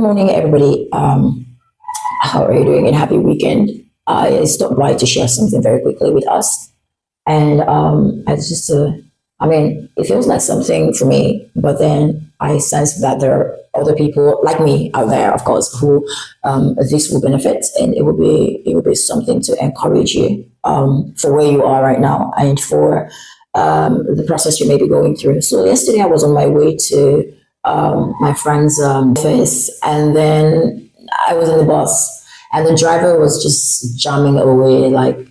Morning, everybody. How are you doing? And happy weekend. I stopped by to share something very quickly with us, and I just, it feels like something for me, but then I sense that there are other people like me out there, of course, who this will benefit, and it will be something to encourage you for where you are right now and for the process you may be going through. So yesterday I was on my way to my friend's office, and then I was in the bus, and the driver was just jamming away, like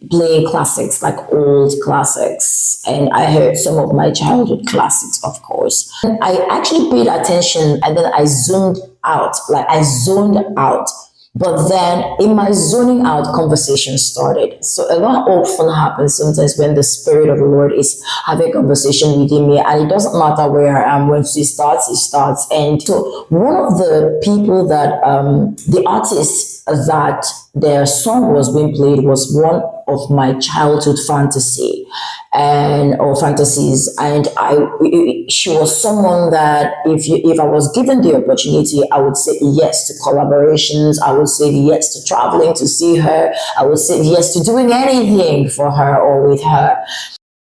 playing classics, like old classics, and I heard some of my childhood classics, of course. And I actually paid attention, and then I zoomed out, like I zoned out. But then in my zoning out, conversation started. So a lot often happens sometimes when the Spirit of the Lord is having a conversation within me, and it doesn't matter where I am. When it starts, it starts. And so one of the people that, the artist that their song was being played was one of my childhood fantasy and or fantasies, and she was someone that if I was given the opportunity, I would say yes to collaborations, I would say yes to traveling to see her, I would say yes to doing anything for her or with her.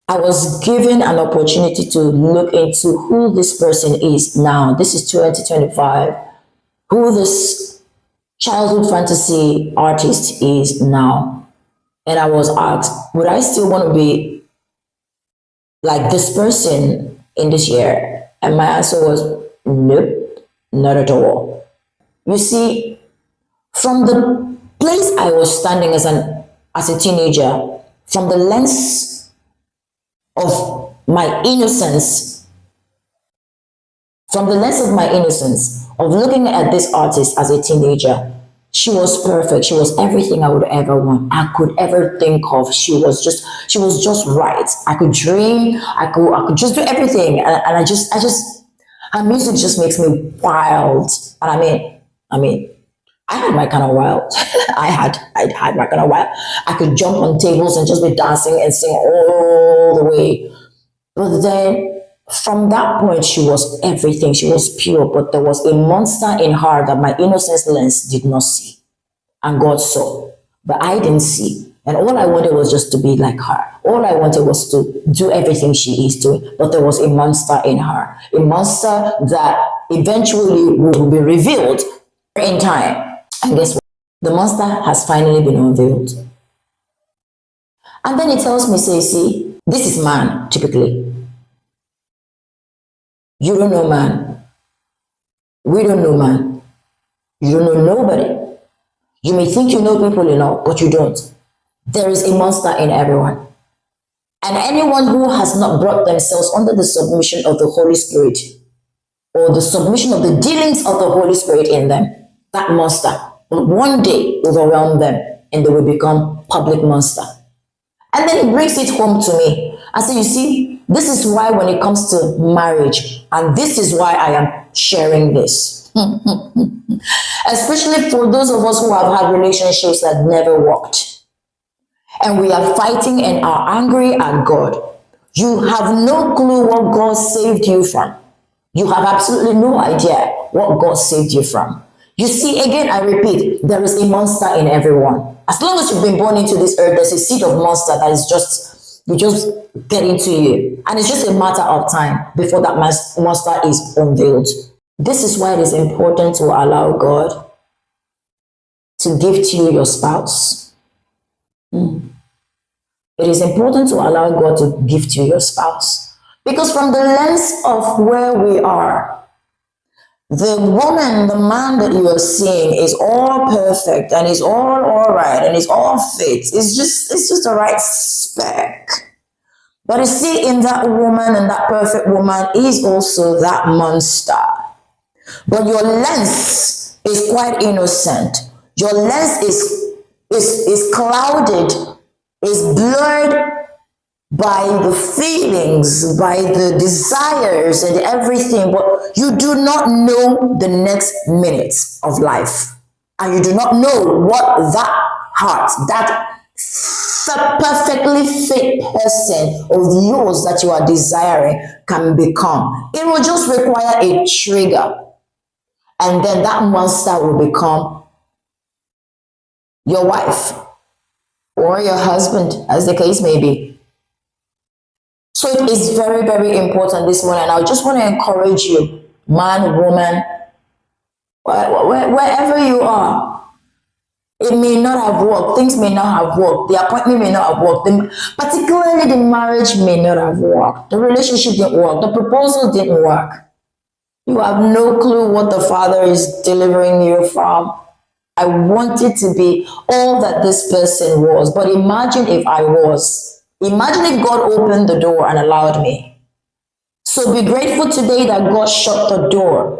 I was given an opportunity to look into who this person is now. This is 2025. Who this childhood fantasy artist is now. And I was asked, would I still want to be like this person in this year? And my answer was nope, not at all. You see, from the place I was standing as a teenager, from the lens of my innocence, from the lens of my innocence of looking at this artist as a teenager, she was perfect. She was everything I would ever want. I could ever think of. She was just right. I could dream. I could just do everything. And her music just makes me wild. And I had my kind of wild. I had my kind of wild. I could jump on tables and just be dancing and sing all the way. But then from that point, she was everything. She was pure, but there was a monster in her that my innocence lens did not see. And God saw, but I didn't see. And all I wanted was just to be like her. All I wanted was to do everything she is doing. But there was a monster in her, a monster that eventually will be revealed in time. And guess what? The monster has finally been unveiled. And then it tells me, say, see, this is man, typically. You don't know man. We don't know man. You don't know nobody. You may think you know people enough, but you don't. There is a monster in everyone. And anyone who has not brought themselves under the submission of the Holy Spirit or the submission of the dealings of the Holy Spirit in them, that monster will one day overwhelm them and they will become public monster. And then he brings it home to me. I say, you see, this is why when it comes to marriage, and this is why I am sharing this. Especially for those of us who have had relationships that never worked. And we are fighting and are angry at God. You have no clue what God saved you from. You have absolutely no idea what God saved you from. You see, again, I repeat, there is a monster in everyone. As long as you've been born into this earth, there's a seed of monster that is just get into you. And it's just a matter of time before that monster is unveiled. This is why it is important to allow God to gift you your spouse. It is important to allow God to gift you your spouse. Because from the lens of where we are, the woman, the man that you are seeing is all perfect and is all right and is all fit. It's just the right spec. But you see, in that woman and that perfect woman is also that monster. But your lens is quite innocent. Your lens is clouded, is blurred by the feelings, by the desires and everything, but you do not know the next minutes of life. And you do not know what that heart, that perfectly fit person of yours that you are desiring can become. It will just require a trigger. And then that monster will become your wife or your husband, as the case may be. So it is very, very important this morning. And I just want to encourage you, man, woman, wherever you are. It may not have worked. Things may not have worked. The appointment may not have worked. Particularly the marriage may not have worked. The relationship didn't work. The proposal didn't work. You have no clue what the Father is delivering you from. I want it to be all that this person was. But imagine if I was. Imagine if God opened the door and allowed me. So be grateful today that God shut the door.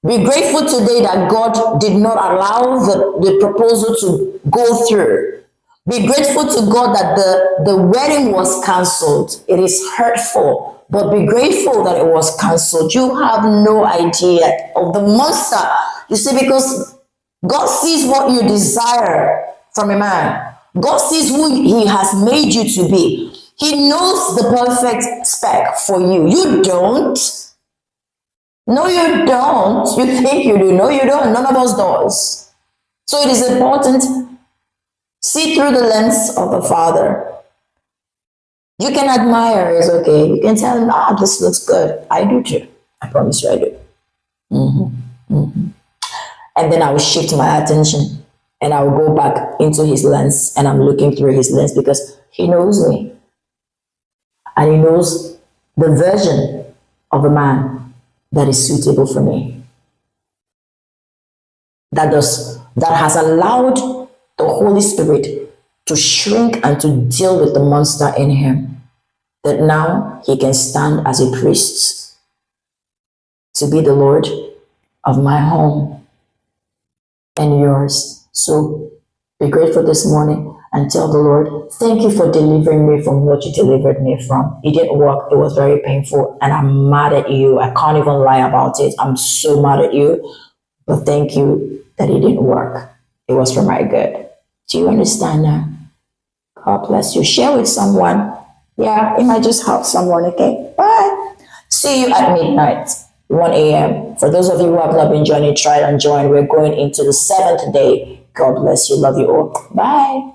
Be grateful today that God did not allow the proposal to go through. Be grateful to God that the wedding was cancelled. It is hurtful, but be grateful that it was cancelled. You have no idea of the monster. You see, because God sees what you desire from a man. God sees who he has made you to be. He knows the perfect spec for you. You don't. No, you don't. You think you do. No, you don't. None of us does. So it is important. See through the lens of the Father. You can admire, it's okay. You can tell him, this looks good. I do too. I promise you I do. And then I will shift my attention and I will go back into his lens and I'm looking through his lens because he knows me. And he knows the version of a man that is suitable for me. That has allowed the Holy Spirit to shrink and to deal with the monster in him. That now he can stand as a priest to be the Lord of my home and yours. So be grateful this morning and tell the Lord, thank you for delivering me from what you delivered me from. It didn't work. It was very painful. And I'm mad at you. I can't even lie about it. I'm so mad at you. But thank you that it didn't work. It was for my good. Do you understand now? God bless you. Share with someone. Yeah, it might just help someone, okay? Bye. See you at midnight, 1 a.m. For those of you who have not been joining, try and join. We're going into the 7th day. God bless you. Love you all. Bye.